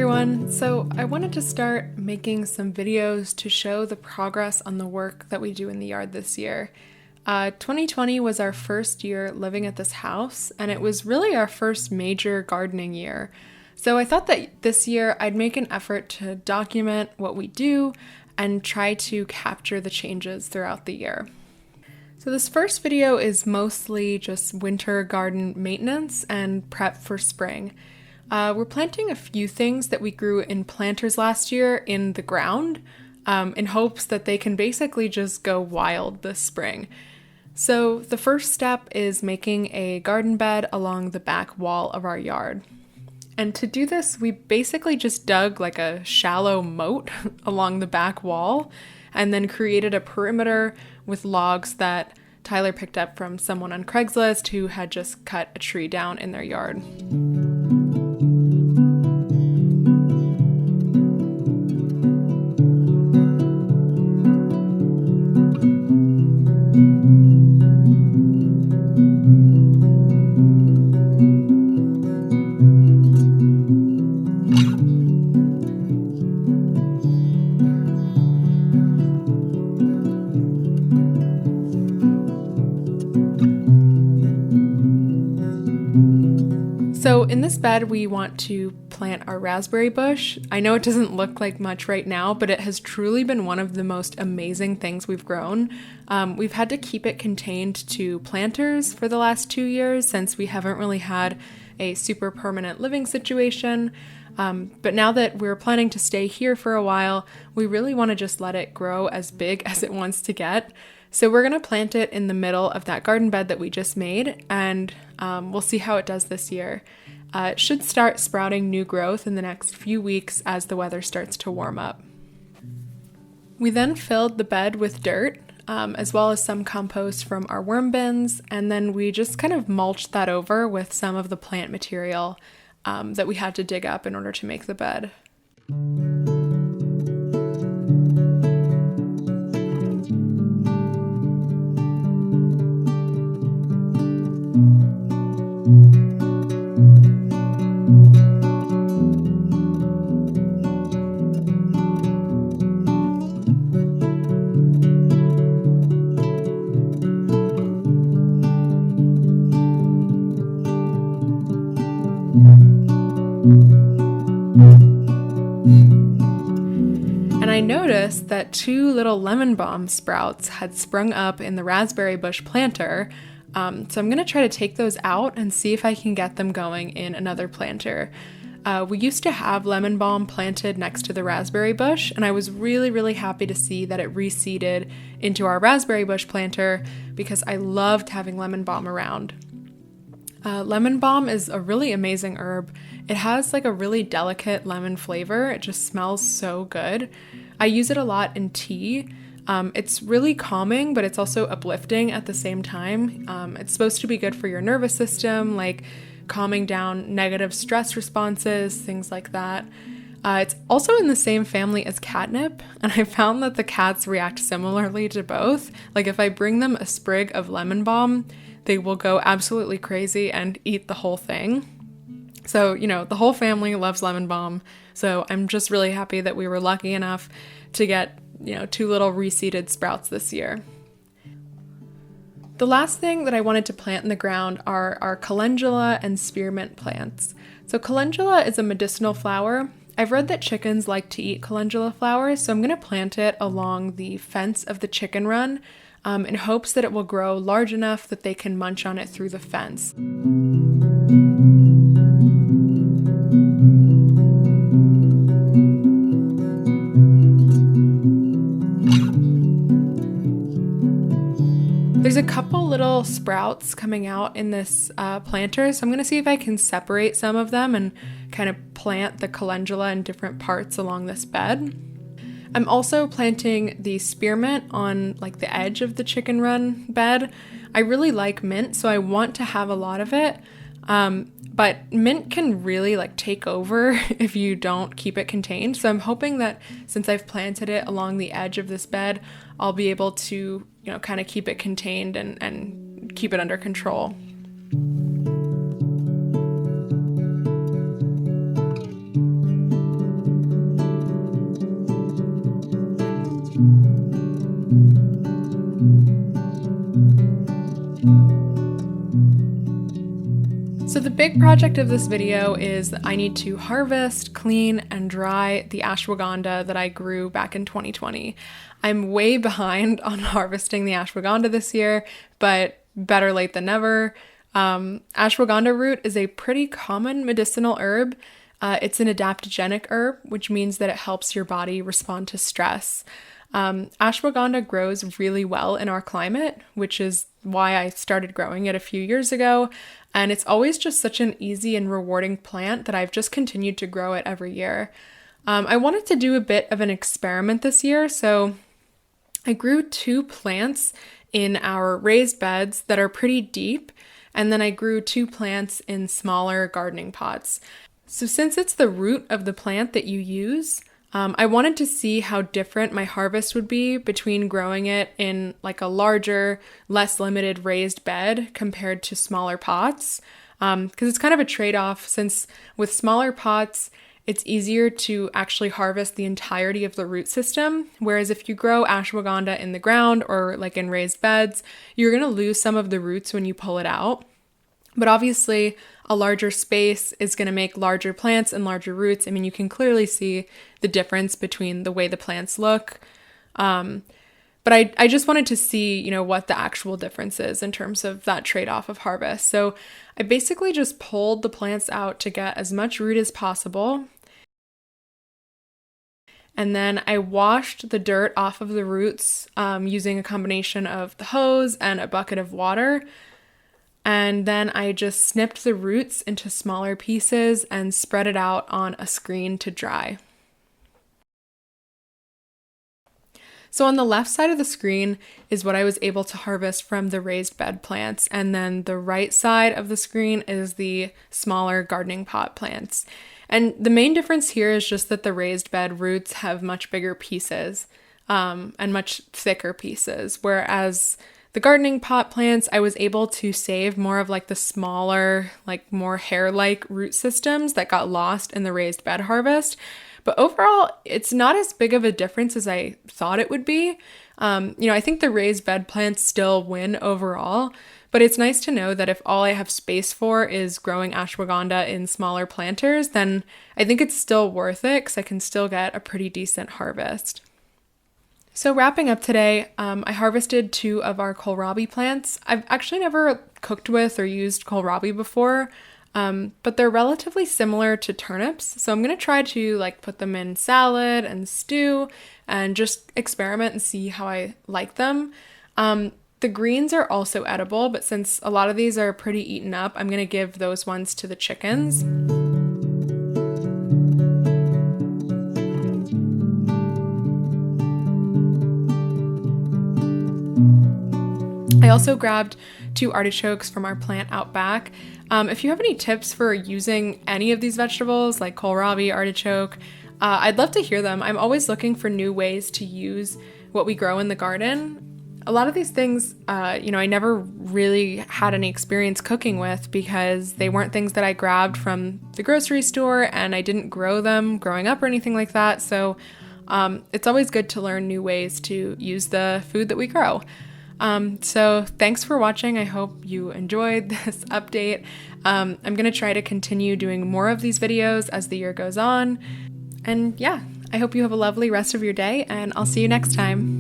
everyone! So I wanted to start making some videos to show the progress on the work that we do in the yard this year. 2020 was our first year living at this house, and it was really our first major gardening year. So I thought that this year I'd make an effort to document what we do and try to capture the changes throughout the year. So this first video is mostly just winter garden maintenance and prep for spring. We're planting a few things that we grew in planters last year in the ground in hopes that they can basically just go wild this spring. So the first step is making a garden bed along the back wall of our yard. And to do this, we basically just dug like a shallow moat along the back wall and then created a perimeter with logs that Tyler picked up from someone on Craigslist who had just cut a tree down in their yard. So in this bed, we want to plant our raspberry bush. I know it doesn't look like much right now, but it has truly been one of the most amazing things we've grown. We've had to keep it contained to planters for the last 2 years since we haven't really had a super permanent living situation. But now that we're planning to stay here for a while, we really want to just let it grow as big as it wants to get. So we're going to plant it in the middle of that garden bed that we just made, and we'll see how it does this year. It should start sprouting new growth in the next few weeks as the weather starts to warm up. We then filled the bed with dirt, as well as some compost from our worm bins, and then we just kind of mulched that over with some of the plant material that we had to dig up in order to make the bed. And I noticed that 2 little lemon balm sprouts had sprung up in the raspberry bush planter, so I'm going to try to take those out and see if I can get them going in another planter. We used to have lemon balm planted next to the raspberry bush, and I was really happy to see that it reseeded into our raspberry bush planter because I loved having lemon balm around. Lemon balm is a really amazing herb. It has like a really delicate lemon flavor. It just smells so good. I use it a lot in tea. It's really calming, but it's also uplifting at the same time. It's supposed to be good for your nervous system, like calming down negative stress responses, things like that. It's also in the same family as catnip, and I found that the cats react similarly to both. Like if I bring them a sprig of lemon balm, they will go absolutely crazy and eat the whole thing. So, the whole family loves lemon balm. So I'm just really happy that we were lucky enough to get, 2 little reseeded sprouts this year. The last thing that I wanted to plant in the ground are our calendula and spearmint plants. So calendula is a medicinal flower. I've read that chickens like to eat calendula flowers, so I'm going to plant it along the fence of the chicken run in hopes that it will grow large enough that they can munch on it through the fence. There's a couple little sprouts coming out in this planter, so I'm going to see if I can separate some of them and kind of plant the calendula in different parts along this bed. I'm also planting the spearmint on like the edge of the chicken run bed. I really like mint, so I want to have a lot of it. But mint can really like take over if you don't keep it contained. So I'm hoping that since I've planted it along the edge of this bed, I'll be able to, kind of keep it contained and keep it under control. So the big project of this video is that I need to harvest, clean, and dry the ashwagandha that I grew back in 2020. I'm way behind on harvesting the ashwagandha this year, but better late than never. Ashwagandha root is a pretty common medicinal herb. It's an adaptogenic herb, which means that it helps your body respond to stress. Ashwagandha grows really well in our climate, which is why I started growing it a few years ago. And it's always just such an easy and rewarding plant that I've just continued to grow it every year. I wanted to do a bit of an experiment this year, so I grew 2 plants in our raised beds that are pretty deep, and then I grew 2 plants in smaller gardening pots. So since it's the root of the plant that you use, I wanted to see how different my harvest would be between growing it in like a larger, less limited raised bed compared to smaller pots. Because it's kind of a trade-off, since with smaller pots, it's easier to actually harvest the entirety of the root system. Whereas if you grow ashwagandha in the ground or like in raised beds, you're going to lose some of the roots when you pull it out. But obviously, a larger space is going to make larger plants and larger roots. I mean, you can clearly see the difference between the way the plants look. But I just wanted to see, what the actual difference is in terms of that trade-off of harvest. So I basically just pulled the plants out to get as much root as possible. And then I washed the dirt off of the roots using a combination of the hose and a bucket of water. And then I just snipped the roots into smaller pieces and spread it out on a screen to dry. So on the left side of the screen is what I was able to harvest from the raised bed plants, and then the right side of the screen is the smaller gardening pot plants. And the main difference here is just that the raised bed roots have much bigger pieces and much thicker pieces, whereas the gardening pot plants, I was able to save more of like the smaller, like more hair-like root systems that got lost in the raised bed harvest. But overall, it's not as big of a difference as I thought it would be. I think the raised bed plants still win overall, but it's nice to know that if all I have space for is growing ashwagandha in smaller planters, then I think it's still worth it because I can still get a pretty decent harvest. So wrapping up today, I harvested 2 of our kohlrabi plants. I've actually never cooked with or used kohlrabi before, but they're relatively similar to turnips. So I'm going to try to put them in salad and stew and just experiment and see how I like them. The greens are also edible, but since a lot of these are pretty eaten up, I'm going to give those ones to the chickens. I also grabbed 2 artichokes from our plant out back. If you have any tips for using any of these vegetables, like kohlrabi, artichoke, I'd love to hear them. I'm always looking for new ways to use what we grow in the garden. A lot of these things, I never really had any experience cooking with because they weren't things that I grabbed from the grocery store, and I didn't grow them growing up or anything like that. So it's always good to learn new ways to use the food that we grow. So thanks for watching. I hope you enjoyed this update. I'm going to try to continue doing more of these videos as the year goes on. And yeah, I hope you have a lovely rest of your day, and I'll see you next time.